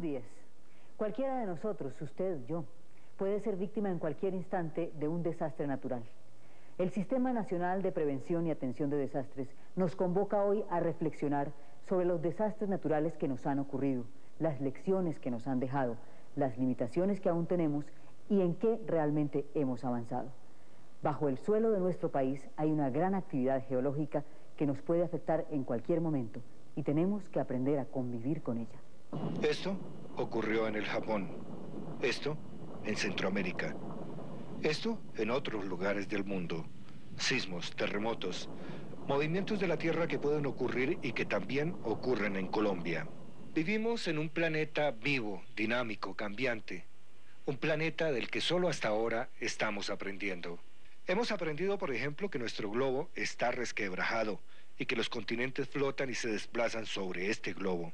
días. Cualquiera de nosotros, usted, yo, puede ser víctima en cualquier instante de un desastre natural. El Sistema Nacional de Prevención y Atención de Desastres nos convoca hoy a reflexionar sobre los desastres naturales que nos han ocurrido, las lecciones que nos han dejado, las limitaciones que aún tenemos y en qué realmente hemos avanzado. Bajo el suelo de nuestro país hay una gran actividad geológica que nos puede afectar en cualquier momento y tenemos que aprender a convivir con ella. Esto ocurrió en el Japón, esto en Centroamérica, esto en otros lugares del mundo. Sismos, terremotos, movimientos de la Tierra que pueden ocurrir y que también ocurren en Colombia. Vivimos en un planeta vivo, dinámico, cambiante, un planeta del que solo hasta ahora estamos aprendiendo. Hemos aprendido, por ejemplo, que nuestro globo está resquebrajado y que los continentes flotan y se desplazan sobre este globo.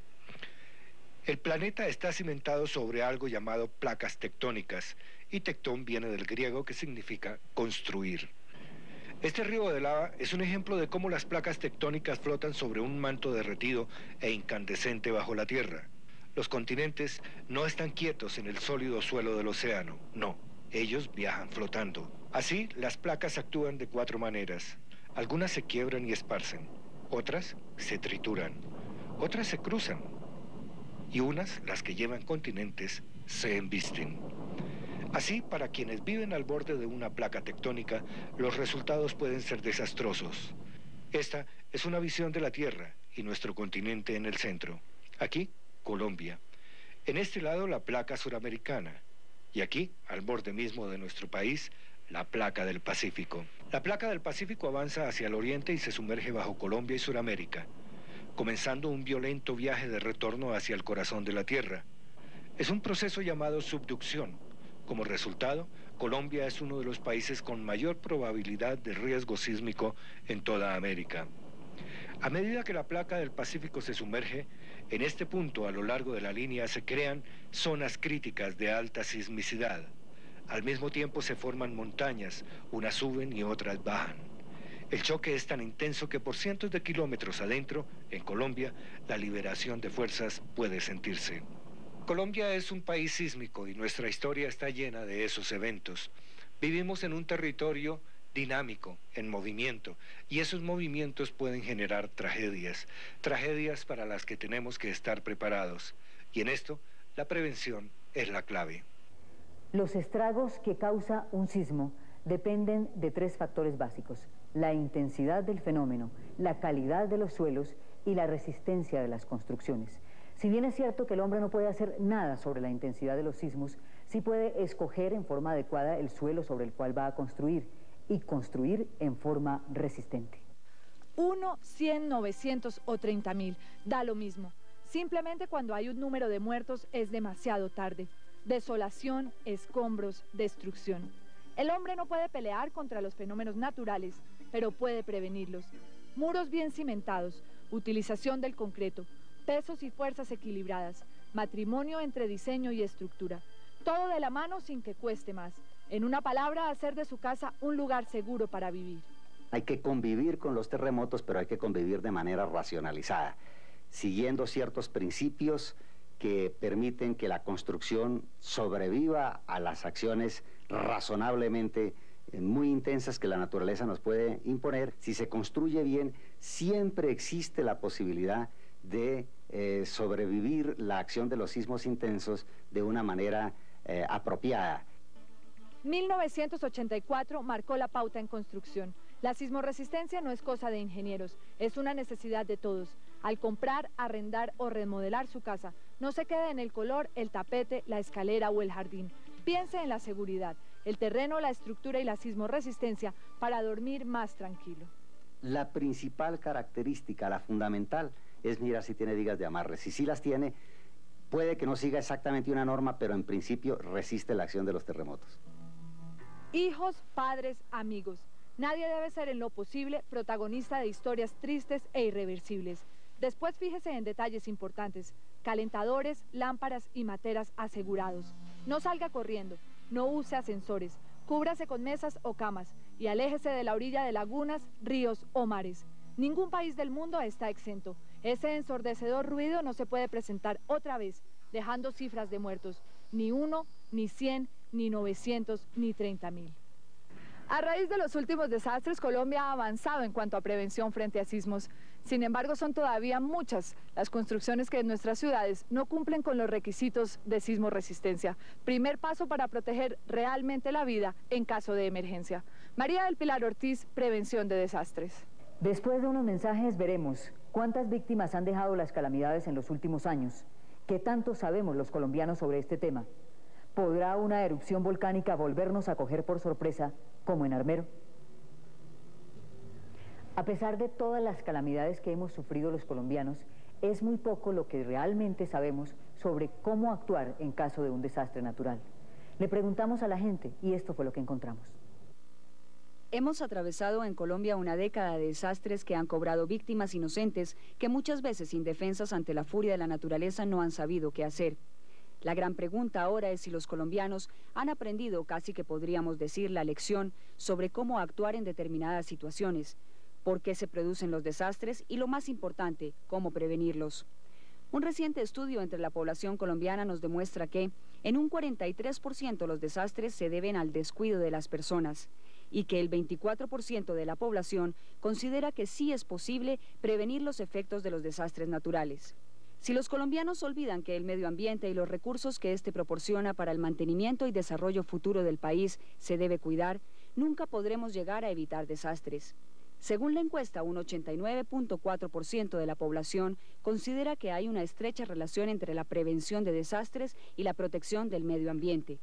El planeta está cimentado sobre algo llamado placas tectónicas, y tectón viene del griego que significa construir. Este río de lava es un ejemplo de cómo las placas tectónicas flotan sobre un manto derretido e incandescente bajo la Tierra. Los continentes no están quietos en el sólido suelo del océano, no, ellos viajan flotando. Así, las placas actúan de 4 maneras. Algunas se quiebran y esparcen, otras se trituran, otras se cruzan, y unas, las que llevan continentes, se embisten. Así, para quienes viven al borde de una placa tectónica, los resultados pueden ser desastrosos. Esta es una visión de la Tierra y nuestro continente en el centro. Aquí, Colombia. En este lado, la placa suramericana. Y aquí, al borde mismo de nuestro país, la placa del Pacífico. La placa del Pacífico avanza hacia el oriente y se sumerge bajo Colombia y Suramérica, comenzando un violento viaje de retorno hacia el corazón de la Tierra. Es un proceso llamado subducción. Como resultado, Colombia es uno de los países con mayor probabilidad de riesgo sísmico en toda América. A medida que la placa del Pacífico se sumerge, en este punto a lo largo de la línea se crean zonas críticas de alta sismicidad. Al mismo tiempo se forman montañas, unas suben y otras bajan. El choque es tan intenso que por cientos de kilómetros adentro, en Colombia, la liberación de fuerzas puede sentirse. Colombia es un país sísmico y nuestra historia está llena de esos eventos. Vivimos en un territorio dinámico, en movimiento, y esos movimientos pueden generar tragedias, tragedias para las que tenemos que estar preparados. Y en esto, la prevención es la clave. Los estragos que causa un sismo dependen de 3 factores básicos: la intensidad del fenómeno, la calidad de los suelos y la resistencia de las construcciones. Si bien es cierto que el hombre no puede hacer nada sobre la intensidad de los sismos, sí puede escoger en forma adecuada el suelo sobre el cual va a construir y construir en forma resistente. 1, 100, 900 o 30.000, da lo mismo. Simplemente cuando hay un número de muertos es demasiado tarde. Desolación, escombros, destrucción. El hombre no puede pelear contra los fenómenos naturales, pero puede prevenirlos. Muros bien cimentados, utilización del concreto, pesos y fuerzas equilibradas, matrimonio entre diseño y estructura. Todo de la mano sin que cueste más. En una palabra, hacer de su casa un lugar seguro para vivir. Hay que convivir con los terremotos, pero hay que convivir de manera racionalizada, siguiendo ciertos principios que permiten que la construcción sobreviva a las acciones razonablemente muy intensas que la naturaleza nos puede imponer. Si se construye bien, siempre existe la posibilidad de sobrevivir la acción de los sismos intensos de una manera apropiada. 1984 marcó la pauta en construcción. La sismorresistencia no es cosa de ingenieros, es una necesidad de todos. Al comprar, arrendar o remodelar su casa, no se quede en el color, el tapete, la escalera o el jardín. Piense en la seguridad, el terreno, la estructura y la sismorresistencia para dormir más tranquilo. La principal característica, la fundamental, es mirar si tiene digas de amarre. Si sí las tiene, puede que no siga exactamente una norma, pero en principio resiste la acción de los terremotos. Hijos, padres, amigos. Nadie debe ser en lo posible protagonista de historias tristes e irreversibles. Después fíjese en detalles importantes: calentadores, lámparas y materas asegurados. No salga corriendo, no use ascensores, cúbrase con mesas o camas y aléjese de la orilla de lagunas, ríos o mares. Ningún país del mundo está exento. Ese ensordecedor ruido no se puede presentar otra vez. dejando cifras de muertos, ni 1, ni 100, ni 900, ni 30.000. A raíz de los últimos desastres, Colombia ha avanzado en cuanto a prevención frente a sismos. Sin embargo, son todavía muchas las construcciones que en nuestras ciudades no cumplen con los requisitos de sismo resistencia. Primer paso para proteger realmente la vida en caso de emergencia. María del Pilar Ortiz, Prevención de Desastres. Después de unos mensajes veremos cuántas víctimas han dejado las calamidades en los últimos años, qué tanto sabemos los colombianos sobre este tema. ¿Podrá una erupción volcánica volvernos a coger por sorpresa, como en Armero? A pesar de todas las calamidades que hemos sufrido los colombianos, es muy poco lo que realmente sabemos sobre cómo actuar en caso de un desastre natural. Le preguntamos a la gente y esto fue lo que encontramos. Hemos atravesado en Colombia una década de desastres que han cobrado víctimas inocentes que muchas veces indefensas ante la furia de la naturaleza no han sabido qué hacer. La gran pregunta ahora es si los colombianos han aprendido, casi que podríamos decir, la lección sobre cómo actuar en determinadas situaciones, por qué se producen los desastres y, lo más importante, cómo prevenirlos. Un reciente estudio entre la población colombiana nos demuestra que en un 43% los desastres se deben al descuido de las personas y que el 24% de la población considera que sí es posible prevenir los efectos de los desastres naturales. Si los colombianos olvidan que el medio ambiente y los recursos que éste proporciona para el mantenimiento y desarrollo futuro del país se debe cuidar, nunca podremos llegar a evitar desastres. Según la encuesta, un 89.4% de la población considera que hay una estrecha relación entre la prevención de desastres y la protección del medio ambiente.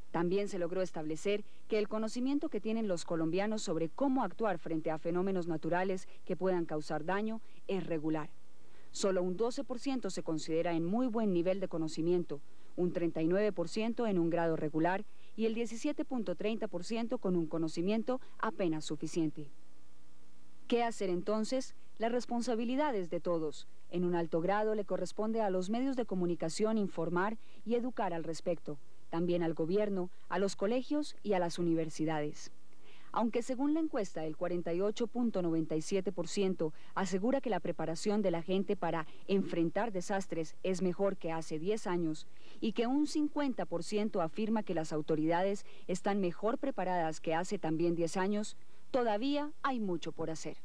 También se logró establecer que el conocimiento que tienen los colombianos sobre cómo actuar frente a fenómenos naturales que puedan causar daño es regular. Solo un 12% se considera en muy buen nivel de conocimiento, un 39% en un grado regular y el 17.30% con un conocimiento apenas suficiente. ¿Qué hacer entonces? La responsabilidad es de todos. En un alto grado le corresponde a los medios de comunicación informar y educar al respecto, también al gobierno, a los colegios y a las universidades. Aunque según la encuesta el 48.97% asegura que la preparación de la gente para enfrentar desastres es mejor que hace 10 años y que un 50% afirma que las autoridades están mejor preparadas que hace también 10 años, todavía hay mucho por hacer.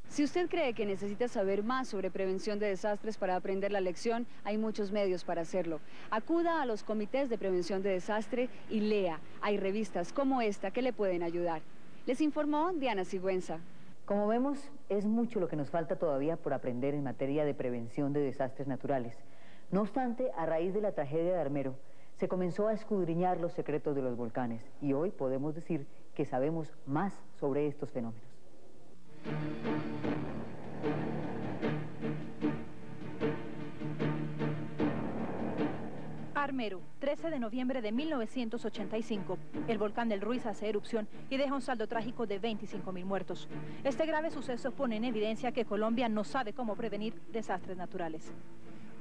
Si usted cree que necesita saber más sobre prevención de desastres para aprender la lección, hay muchos medios para hacerlo. Acuda a los comités de prevención de desastre y lea. Hay revistas como esta que le pueden ayudar. Les informó Diana Sigüenza. Como vemos, es mucho lo que nos falta todavía por aprender en materia de prevención de desastres naturales. No obstante, a raíz de la tragedia de Armero, se comenzó a escudriñar los secretos de los volcanes y hoy podemos decir que sabemos más sobre estos fenómenos. Armero, 13 de noviembre de 1985. El volcán del Ruiz hace erupción y deja un saldo trágico de 25.000 muertos. Este grave suceso pone en evidencia que Colombia no sabe cómo prevenir desastres naturales.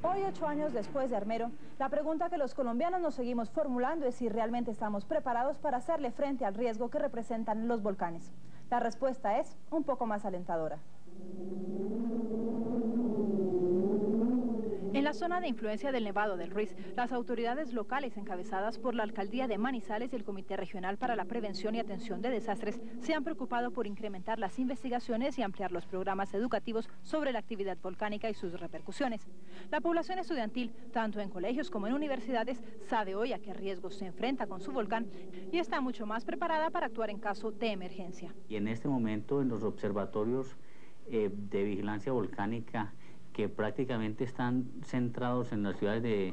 Hoy, 8 años después de Armero, la pregunta que los colombianos nos seguimos formulando es si realmente estamos preparados para hacerle frente al riesgo que representan los volcanes. La respuesta es un poco más alentadora. En la zona de influencia del Nevado del Ruiz, las autoridades locales encabezadas por la Alcaldía de Manizales y el Comité Regional para la Prevención y Atención de Desastres se han preocupado por incrementar las investigaciones y ampliar los programas educativos sobre la actividad volcánica y sus repercusiones. La población estudiantil, tanto en colegios como en universidades, sabe hoy a qué riesgos se enfrenta con su volcán y está mucho más preparada para actuar en caso de emergencia. Y en este momento en los observatorios de vigilancia volcánica que prácticamente están centrados en las ciudades de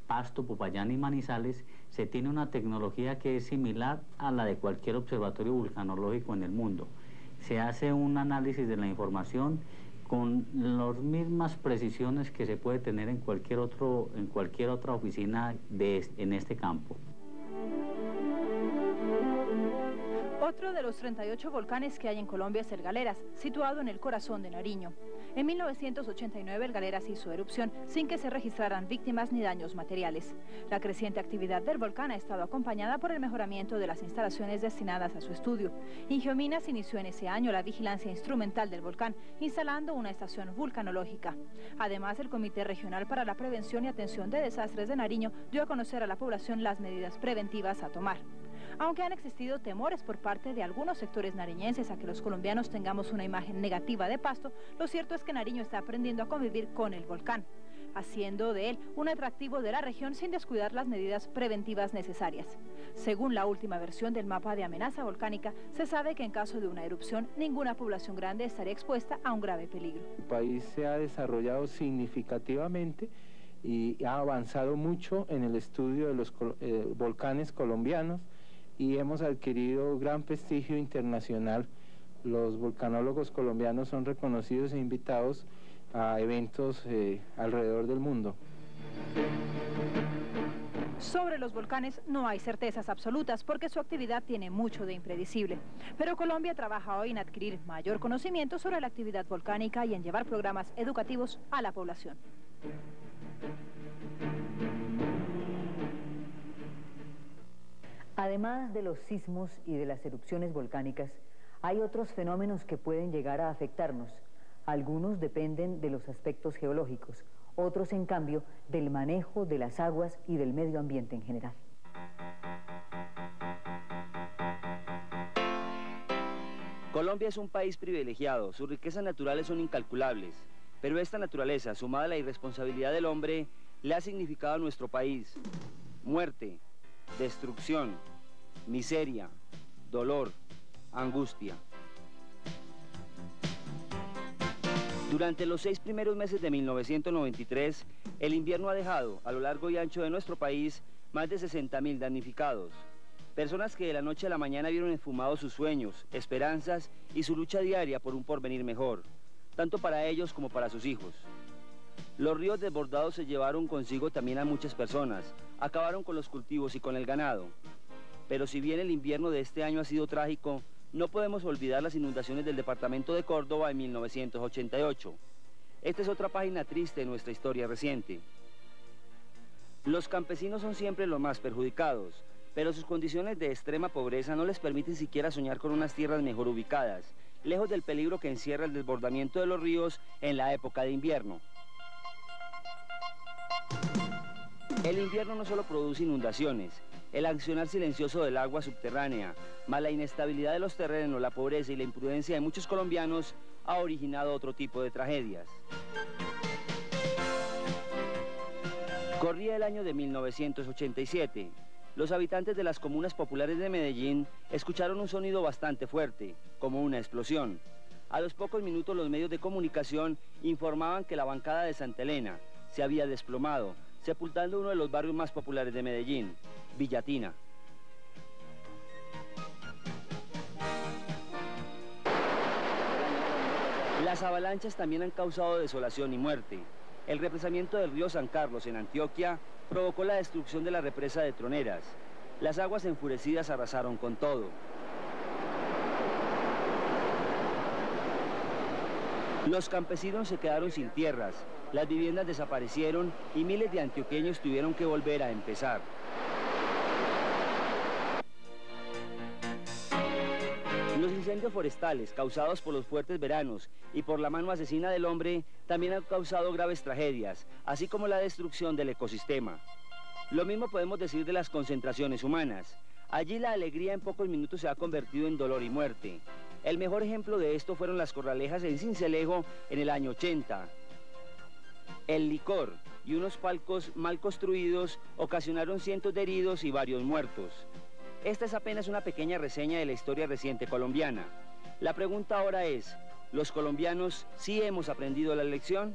Pasto, Popayán y Manizales, se tiene una tecnología que es similar a la de cualquier observatorio vulcanológico en el mundo. Se hace un análisis de la información con las mismas precisiones que se puede tener en cualquier otra oficina en este campo. Otro de los 38 volcanes que hay en Colombia es el Galeras, situado en el corazón de Nariño. En 1989 el Galeras hizo erupción sin que se registraran víctimas ni daños materiales. La creciente actividad del volcán ha estado acompañada por el mejoramiento de las instalaciones destinadas a su estudio. Ingiominas inició en ese año la vigilancia instrumental del volcán, instalando una estación vulcanológica. Además, el Comité Regional para la Prevención y Atención de Desastres de Nariño dio a conocer a la población las medidas preventivas a tomar. Aunque han existido temores por parte de algunos sectores nariñenses a que los colombianos tengamos una imagen negativa de Pasto, lo cierto es que Nariño está aprendiendo a convivir con el volcán, haciendo de él un atractivo de la región sin descuidar las medidas preventivas necesarias. Según la última versión del mapa de amenaza volcánica, se sabe que en caso de una erupción, ninguna población grande estaría expuesta a un grave peligro. El país se ha desarrollado significativamente y ha avanzado mucho en el estudio de los volcanes colombianos, y hemos adquirido gran prestigio internacional. Los volcanólogos colombianos son reconocidos e invitados a eventos alrededor del mundo. Sobre los volcanes no hay certezas absolutas porque su actividad tiene mucho de impredecible. Pero Colombia trabaja hoy en adquirir mayor conocimiento sobre la actividad volcánica y en llevar programas educativos a la población. Además de los sismos y de las erupciones volcánicas, hay otros fenómenos que pueden llegar a afectarnos. Algunos dependen de los aspectos geológicos, otros, en cambio, del manejo de las aguas y del medio ambiente en general. Colombia es un país privilegiado, sus riquezas naturales son incalculables, pero esta naturaleza, sumada a la irresponsabilidad del hombre, le ha significado a nuestro país muerte, destrucción, miseria, dolor, angustia. Durante los 6 primeros meses de 1993, el invierno ha dejado a lo largo y ancho de nuestro país más de 60.000 damnificados. Personas que de la noche a la mañana vieron esfumados sus sueños, esperanzas y su lucha diaria por un porvenir mejor, tanto para ellos como para sus hijos. Los ríos desbordados se llevaron consigo también a muchas personas, acabaron con los cultivos y con el ganado. Pero si bien el invierno de este año ha sido trágico, no podemos olvidar las inundaciones del departamento de Córdoba en 1988. Esta es otra página triste de nuestra historia reciente. Los campesinos son siempre los más perjudicados, pero sus condiciones de extrema pobreza no les permiten siquiera soñar con unas tierras mejor ubicadas, lejos del peligro que encierra el desbordamiento de los ríos en la época de invierno. El invierno no solo produce inundaciones, el accionar silencioso del agua subterránea, más la inestabilidad de los terrenos, la pobreza y la imprudencia de muchos colombianos ha originado otro tipo de tragedias. Corría el año de 1987. Los habitantes de las comunas populares de Medellín escucharon un sonido bastante fuerte, como una explosión. A los pocos minutos los medios de comunicación informaban que la bancada de Santa Elena se había desplomado, sepultando uno de los barrios más populares de Medellín, Villatina. Las avalanchas también han causado desolación y muerte. El represamiento del río San Carlos en Antioquia provocó la destrucción de la represa de Troneras. Las aguas enfurecidas arrasaron con todo. Los campesinos se quedaron sin tierras, las viviendas desaparecieron y miles de antioqueños tuvieron que volver a empezar. Los incendios forestales causados por los fuertes veranos y por la mano asesina del hombre también han causado graves tragedias, así como la destrucción del ecosistema. Lo mismo podemos decir de las concentraciones humanas. Allí la alegría en pocos minutos se ha convertido en dolor y muerte. El mejor ejemplo de esto fueron las corralejas en Sincelejo en el año 80. El licor y unos palcos mal construidos ocasionaron cientos de heridos y varios muertos. Esta es apenas una pequeña reseña de la historia reciente colombiana. La pregunta ahora es, ¿los colombianos sí hemos aprendido la lección?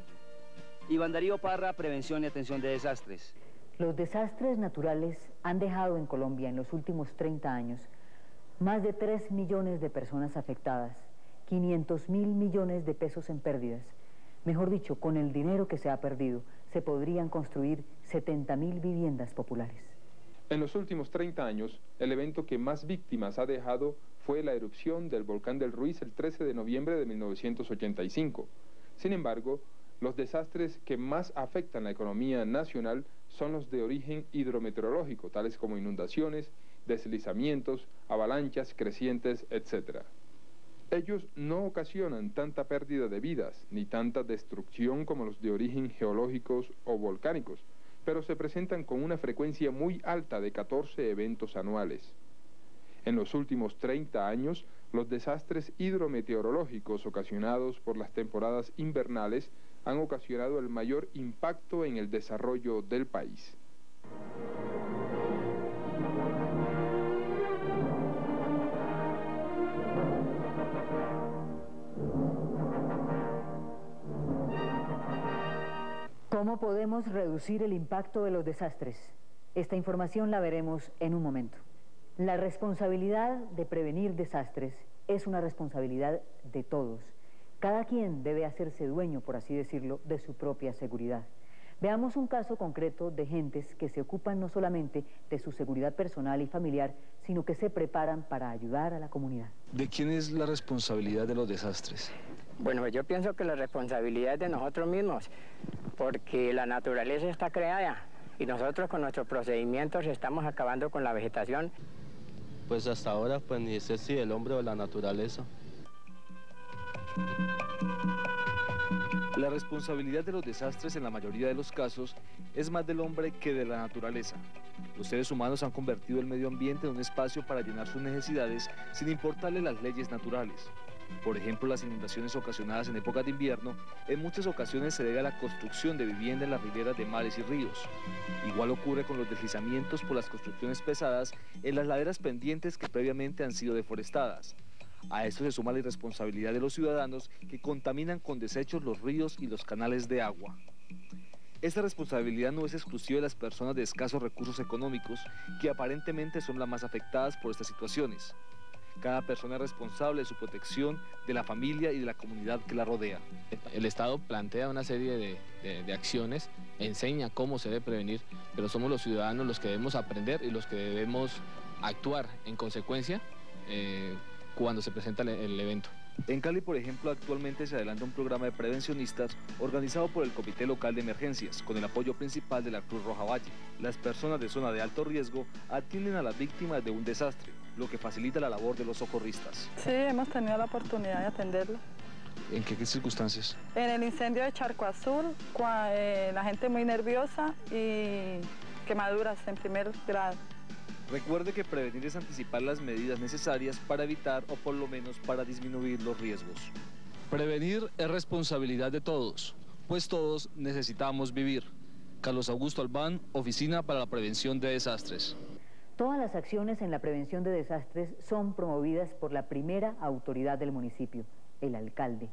Iván Darío Parra, Prevención y Atención de Desastres. Los desastres naturales han dejado en Colombia en los últimos 30 años más de 3 millones de personas afectadas, 500.000 millones de pesos en pérdidas. Mejor dicho, con el dinero que se ha perdido, se podrían construir 70.000 viviendas populares. En los últimos 30 años, el evento que más víctimas ha dejado fue la erupción del volcán del Ruiz el 13 de noviembre de 1985. Sin embargo, los desastres que más afectan la economía nacional son los de origen hidrometeorológico, tales como inundaciones, deslizamientos, avalanchas crecientes, etc. Ellos no ocasionan tanta pérdida de vidas ni tanta destrucción como los de origen geológicos o volcánicos, pero se presentan con una frecuencia muy alta de 14 eventos anuales. En los últimos 30 años, los desastres hidrometeorológicos ocasionados por las temporadas invernales han ocasionado el mayor impacto en el desarrollo del país. ¿Cómo podemos reducir el impacto de los desastres? Esta información la veremos en un momento. La responsabilidad de prevenir desastres es una responsabilidad de todos. Cada quien debe hacerse dueño, por así decirlo, de su propia seguridad. Veamos un caso concreto de gentes que se ocupan no solamente de su seguridad personal y familiar, sino que se preparan para ayudar a la comunidad. ¿De quién es la responsabilidad de los desastres? Bueno, yo pienso que la responsabilidad es de nosotros mismos, porque la naturaleza está creada y nosotros con nuestros procedimientos estamos acabando con la vegetación. Pues hasta ahora, pues ni sé si el hombre o la naturaleza. La responsabilidad de los desastres en la mayoría de los casos es más del hombre que de la naturaleza. Los seres humanos han convertido el medio ambiente en un espacio para llenar sus necesidades sin importarle las leyes naturales. Por ejemplo, las inundaciones ocasionadas en épocas de invierno en muchas ocasiones se debe a la construcción de vivienda en las riberas de mares y ríos. Igual ocurre con los deslizamientos por las construcciones pesadas en las laderas pendientes que previamente han sido deforestadas. A esto se suma la irresponsabilidad de los ciudadanos que contaminan con desechos los ríos y los canales de agua. Esta responsabilidad no es exclusiva de las personas de escasos recursos económicos, que aparentemente son las más afectadas por estas situaciones. Cada persona es responsable de su protección, de la familia y de la comunidad que la rodea. El Estado plantea una serie de acciones, enseña cómo se debe prevenir, pero somos los ciudadanos los que debemos aprender y los que debemos actuar en consecuencia cuando se presenta el evento. En Cali, por ejemplo, actualmente se adelanta un programa de prevencionistas organizado por el Comité Local de Emergencias, con el apoyo principal de la Cruz Roja Valle. Las personas de zona de alto riesgo atienden a las víctimas de un desastre, lo que facilita la labor de los socorristas. Sí, hemos tenido la oportunidad de atenderlo. ¿En qué circunstancias? En el incendio de Charco Azul, la gente muy nerviosa y quemaduras en primer grado. Recuerde que prevenir es anticipar las medidas necesarias para evitar o por lo menos para disminuir los riesgos. Prevenir es responsabilidad de todos, pues todos necesitamos vivir. Carlos Augusto Albán, Oficina para la Prevención de Desastres. Todas las acciones en la prevención de desastres son promovidas por la primera autoridad del municipio, el alcalde.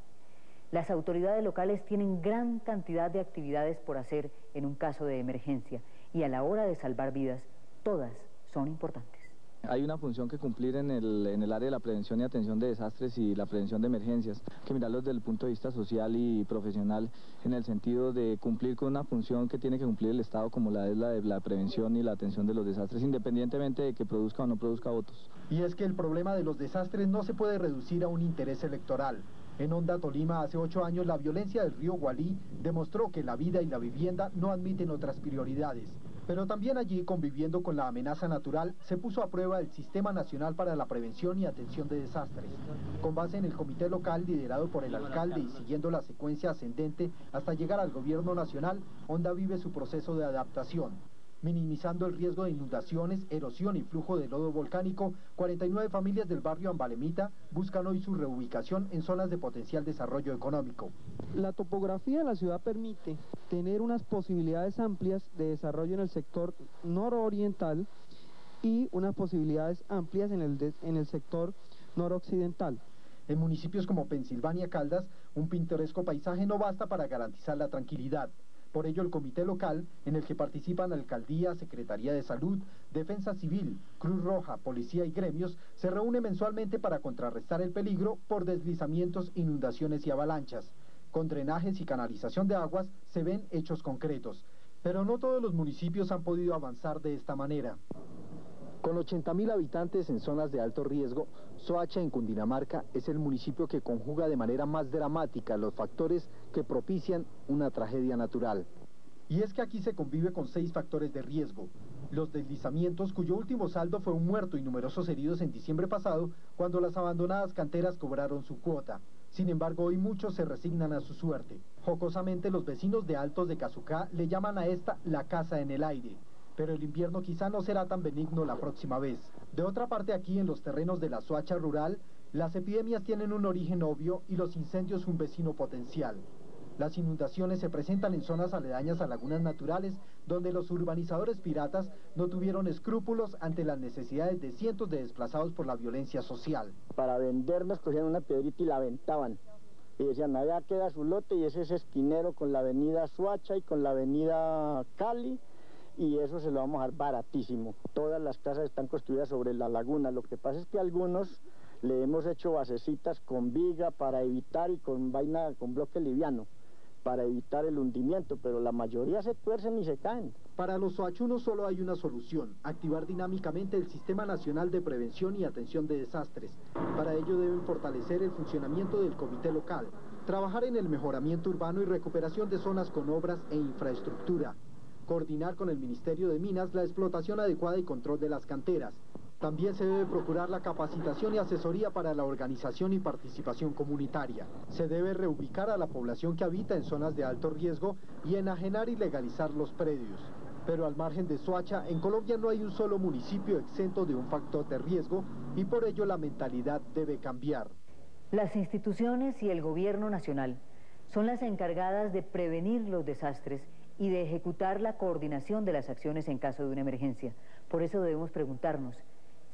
Las autoridades locales tienen gran cantidad de actividades por hacer en un caso de emergencia y a la hora de salvar vidas, todas son importantes. Hay una función que cumplir en el área de la prevención y atención de desastres y la prevención de emergencias, que mirarlo desde el punto de vista social y profesional, en el sentido de cumplir con una función que tiene que cumplir el Estado, como la es la de la prevención y la atención de los desastres, independientemente de que produzca o no produzca votos. Y es que el problema de los desastres no se puede reducir a un interés electoral. En Honda, Tolima, hace 8 años, la violencia del río Gualí demostró que la vida y la vivienda no admiten otras prioridades. Pero también allí, conviviendo con la amenaza natural, se puso a prueba el Sistema Nacional para la Prevención y Atención de Desastres. Con base en el comité local liderado por el alcalde y siguiendo la secuencia ascendente hasta llegar al gobierno nacional, Honda vive su proceso de adaptación. Minimizando el riesgo de inundaciones, erosión y flujo de lodo volcánico, 49 familias del barrio Ambalemita buscan hoy su reubicación en zonas de potencial desarrollo económico. La topografía de la ciudad permite tener unas posibilidades amplias de desarrollo en el sector nororiental y unas posibilidades amplias en el sector noroccidental. En municipios como Pensilvania Caldas, un pintoresco paisaje no basta para garantizar la tranquilidad. Por ello, el comité local, en el que participan Alcaldía, Secretaría de Salud, Defensa Civil, Cruz Roja, Policía y gremios, se reúne mensualmente para contrarrestar el peligro por deslizamientos, inundaciones y avalanchas. Con drenajes y canalización de aguas se ven hechos concretos. Pero no todos los municipios han podido avanzar de esta manera. Con 80.000 habitantes en zonas de alto riesgo, Soacha en Cundinamarca es el municipio que conjuga de manera más dramática los factores que propician una tragedia natural. Y es que aquí se convive con 6 factores de riesgo. Los deslizamientos, cuyo último saldo fue un muerto y numerosos heridos en diciembre pasado, cuando las abandonadas canteras cobraron su cuota. Sin embargo, hoy muchos se resignan a su suerte. Jocosamente, los vecinos de Altos de Cazucá le llaman a esta la casa en el aire. Pero el invierno quizá no será tan benigno la próxima vez. De otra parte, aquí en los terrenos de la Soacha rural, las epidemias tienen un origen obvio y los incendios un vecino potencial. Las inundaciones se presentan en zonas aledañas a lagunas naturales, donde los urbanizadores piratas no tuvieron escrúpulos ante las necesidades de cientos de desplazados por la violencia social. Para vendernos cogían una piedrita y la aventaban. Y decían, allá queda su lote y ese es esquinero con la avenida Soacha y con la avenida Cali, y eso se lo vamos a dar baratísimo. Todas las casas están construidas sobre la laguna. Lo que pasa es que algunos le hemos hecho basecitas con viga para evitar y con vaina, con bloque liviano, para evitar el hundimiento, pero la mayoría se tuercen y se caen. Para los soachunos solo hay una solución: activar dinámicamente el Sistema Nacional de Prevención y Atención de Desastres. Para ello deben fortalecer el funcionamiento del comité local, trabajar en el mejoramiento urbano y recuperación de zonas con obras e infraestructura, coordinar con el Ministerio de Minas la explotación adecuada y control de las canteras. También se debe procurar la capacitación y asesoría para la organización y participación comunitaria. Se debe reubicar a la población que habita en zonas de alto riesgo y enajenar y legalizar los predios. Pero al margen de Soacha, en Colombia no hay un solo municipio exento de un factor de riesgo y por ello la mentalidad debe cambiar. Las instituciones y el gobierno nacional son las encargadas de prevenir los desastres y de ejecutar la coordinación de las acciones en caso de una emergencia. Por eso debemos preguntarnos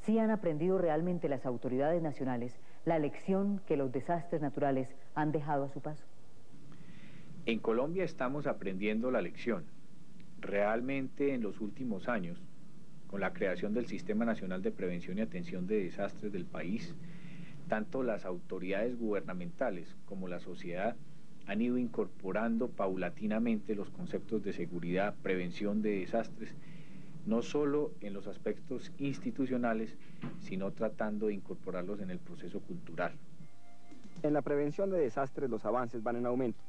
si han aprendido realmente las autoridades nacionales la lección que los desastres naturales han dejado a su paso. En Colombia estamos aprendiendo la lección. Realmente en los últimos años, con la creación del Sistema Nacional de Prevención y Atención de Desastres del país, tanto las autoridades gubernamentales como la sociedad han ido incorporando paulatinamente los conceptos de seguridad, prevención de desastres, no solo en los aspectos institucionales, sino tratando de incorporarlos en el proceso cultural. En la prevención de desastres los avances van en aumento.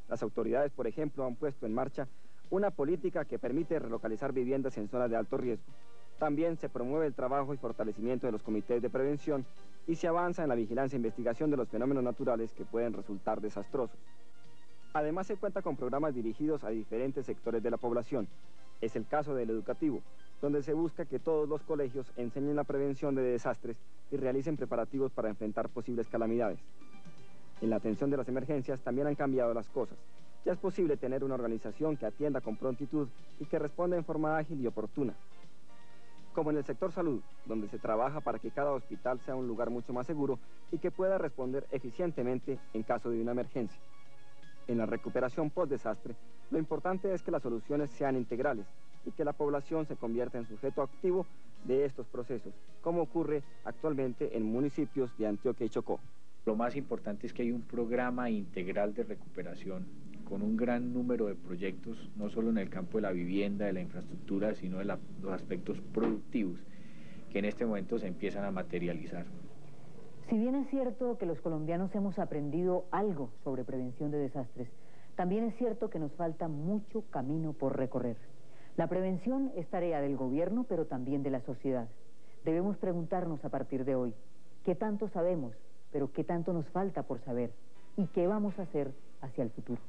Las autoridades, por ejemplo, han puesto en marcha una política que permite relocalizar viviendas en zonas de alto riesgo. También se promueve el trabajo y fortalecimiento de los comités de prevención y se avanza en la vigilancia e investigación de los fenómenos naturales que pueden resultar desastrosos. Además se cuenta con programas dirigidos a diferentes sectores de la población. Es el caso del educativo, donde se busca que todos los colegios enseñen la prevención de desastres y realicen preparativos para enfrentar posibles calamidades. En la atención de las emergencias también han cambiado las cosas. Ya es posible tener una organización que atienda con prontitud y que responda en forma ágil y oportuna. Como en el sector salud, donde se trabaja para que cada hospital sea un lugar mucho más seguro y que pueda responder eficientemente en caso de una emergencia. En la recuperación post-desastre, lo importante es que las soluciones sean integrales y que la población se convierta en sujeto activo de estos procesos, como ocurre actualmente en municipios de Antioquia y Chocó. Lo más importante es que hay un programa integral de recuperación con un gran número de proyectos, no solo en el campo de la vivienda, de la infraestructura, sino de los aspectos productivos, que en este momento se empiezan a materializar. Si bien es cierto que los colombianos hemos aprendido algo sobre prevención de desastres, también es cierto que nos falta mucho camino por recorrer. La prevención es tarea del gobierno, pero también de la sociedad. Debemos preguntarnos a partir de hoy, ¿qué tanto sabemos, pero qué tanto nos falta por saber? ¿Y qué vamos a hacer hacia el futuro?